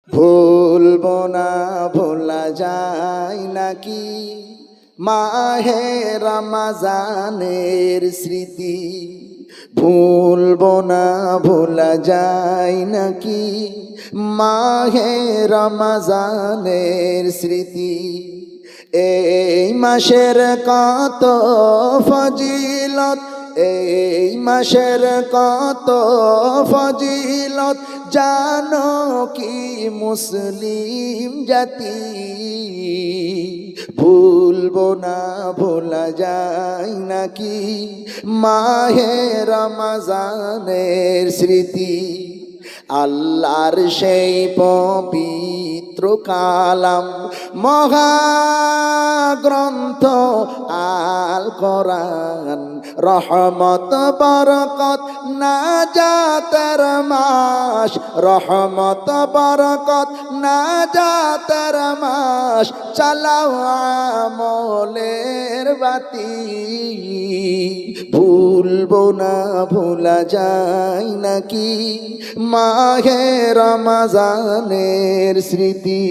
ভুলবো না, ভোলা যায় নাকি মাহে রমজানের স্মৃতি। ভুলবো না, ভোলা যায় নাকি মাহে রমজানের স্মৃতি। এই মাসের কত ফজিলত, এই মাসের কত ফজিলত জানো কি মুসলিম জাতি। ভুলবো না, ভোলা যায় নাকি মাহে রমজানের স্মৃতি। আল্লাহর সেই পবিত্র কালাম মহাগ্রন্থ আল কোরআন, রহমত বরকত নাজাতের মাস, রহমত বরকত নাজাতের মাস, চালাও আমলের বাতি। ভুলবো না, ভোলা যায় নাকি মাহে রমজানের স্মৃতি।